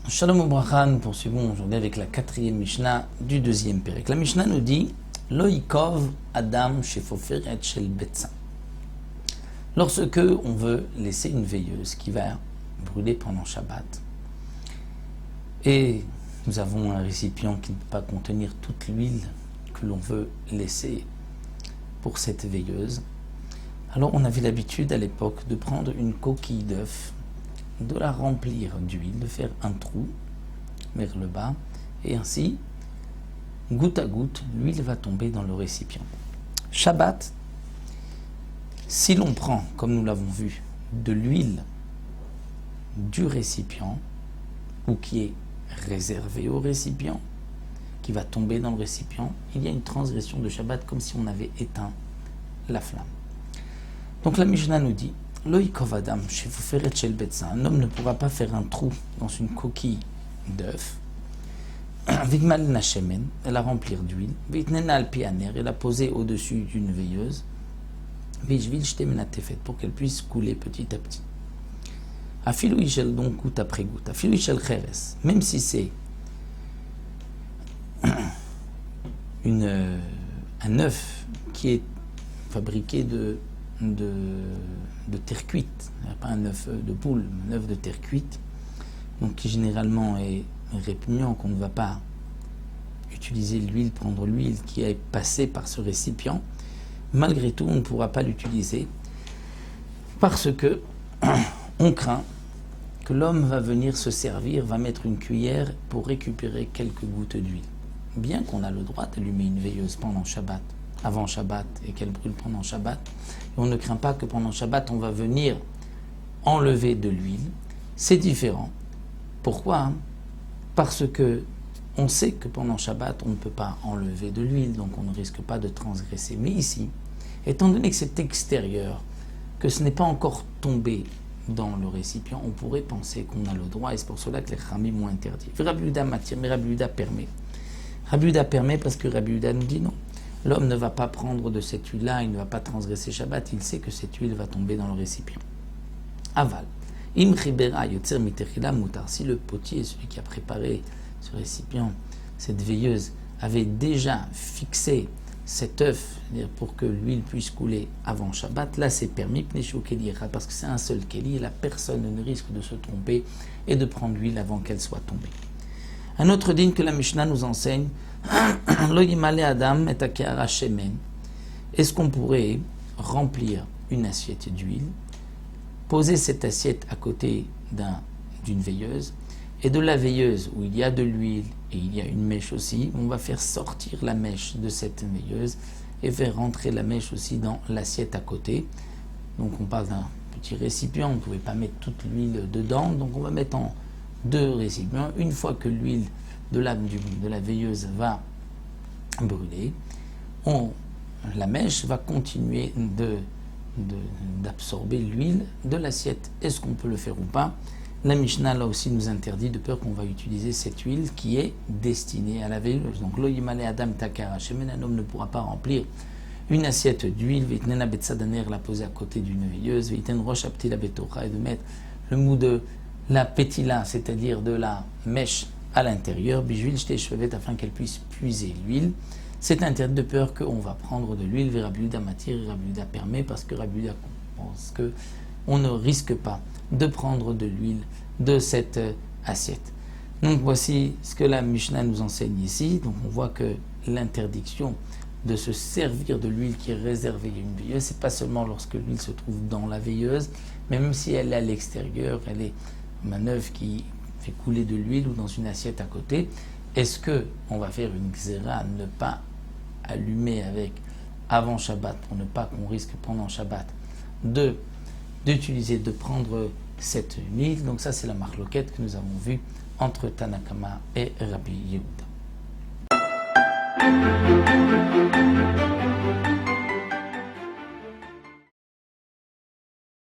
Shalom Ubracha, nous poursuivons aujourd'hui avec la 4e Mishnah du 2e Pérec. La Mishnah nous dit Lo yikov Adam shefoferet shel betza. Lorsque on veut laisser une veilleuse qui va brûler pendant Shabbat, et nous avons un récipient qui ne peut pas contenir toute l'huile que l'on veut laisser pour cette veilleuse, alors on avait l'habitude à l'époque de prendre une coquille d'œuf, de la remplir d'huile, de faire un trou vers le bas, et ainsi, goutte à goutte, l'huile va tomber dans le récipient. Shabbat, si l'on prend, comme nous l'avons vu, de l'huile du récipient, ou qui est réservée au récipient, qui va tomber dans le récipient, il y a une transgression de Shabbat comme si on avait éteint la flamme. Donc la Mishnah nous dit Lo yikov Adam shefoferet shel betza. Un homme ne pourra pas faire un trou dans une coquille d'œuf. Vigmal nashemen, elle la remplir d'huile. Vitnena al pianer, elle la poser au-dessus d'une veilleuse. Vijvil shtemena tefet, pour qu'elle puisse couler petit à petit. Afilou ishel, donc goutte après goutte. Afilou ishel cheres, même si c'est un œuf qui est fabriqué de terre cuite, pas un œuf de poule, un œuf de terre cuite, donc qui généralement est répugnant, qu'on ne va pas utiliser l'huile, prendre l'huile qui est passée par ce récipient. Malgré tout, on ne pourra pas l'utiliser parce que on craint que l'homme va venir se servir, va mettre une cuillère pour récupérer quelques gouttes d'huile. Bien qu'on a le droit d'allumer une veilleuse pendant Shabbat, avant Shabbat, et qu'elle brûle pendant Shabbat, et on ne craint pas que pendant Shabbat, on va venir enlever de l'huile. C'est différent. Pourquoi ? Parce que on sait que pendant Shabbat, on ne peut pas enlever de l'huile, donc on ne risque pas de transgresser. Mais ici, étant donné que c'est extérieur, que ce n'est pas encore tombé dans le récipient, on pourrait penser qu'on a le droit, et c'est pour cela que les Khamim m'ont interdit. Rabbi Yehuda m'attire, mais Rabbi Yehuda permet. Rabbi Yehuda permet parce que Rabbi Yehuda nous dit non. L'homme ne va pas prendre de cette huile-là, il ne va pas transgresser Shabbat, il sait que cette huile va tomber dans le récipient. Aval. Im chibera yotzer mitechila mutar. Si le potier, celui qui a préparé ce récipient, cette veilleuse, avait déjà fixé cet œuf, c'est-à-dire pour que l'huile puisse couler avant Shabbat, là c'est permis, parce que c'est un seul keli, et la personne ne risque de se tromper et de prendre l'huile avant qu'elle soit tombée. Un autre digne que la Mishnah nous enseigne, Lo yimale Adam et akeara shemen. Est-ce qu'on pourrait remplir une assiette d'huile, poser cette assiette à côté d'une veilleuse, et de la veilleuse où il y a de l'huile et il y a une mèche aussi, on va faire sortir la mèche de cette veilleuse et faire rentrer la mèche aussi dans l'assiette à côté. Donc on parle d'un petit récipient, on ne pouvait pas mettre toute l'huile dedans, donc on va mettre en deux récipients. Une fois que l'huile de la veilleuse va brûler, la mèche va continuer d'absorber l'huile de l'assiette. Est-ce qu'on peut le faire ou pas ? La Mishnah là aussi nous interdit de peur qu'on va utiliser cette huile qui est destinée à la veilleuse. Donc lo yimale Adam takara shemen, un homme ne pourra pas remplir une assiette d'huile, vitnena betzadaner, la poser à côté d'une veilleuse, viten rosh aptila betocha, et de mettre le mou de la pétila, c'est-à-dire de la mèche à l'intérieur, bijvil shte shvevet, afin qu'elle puisse puiser l'huile. C'est interdit de peur qu'on va prendre de l'huile, vers Rabbi Yehuda matir, et Rabbi Yehuda permet, parce que Rabbi Yehuda pense qu'on ne risque pas de prendre de l'huile de cette assiette. Donc voici ce que la Mishnah nous enseigne ici. Donc on voit que l'interdiction de se servir de l'huile qui est réservée à une veilleuse, c'est pas seulement lorsque l'huile se trouve dans la veilleuse, mais même si elle est à l'extérieur, elle est un œuf qui fait couler de l'huile ou dans une assiette à côté. Est-ce que on va faire une xéra, ne pas allumer avec avant Shabbat, pour ne pas qu'on risque pendant Shabbat de prendre cette huile? Donc ça c'est la marloquette que nous avons vue entre Tanakama et Rabbi Yehuda.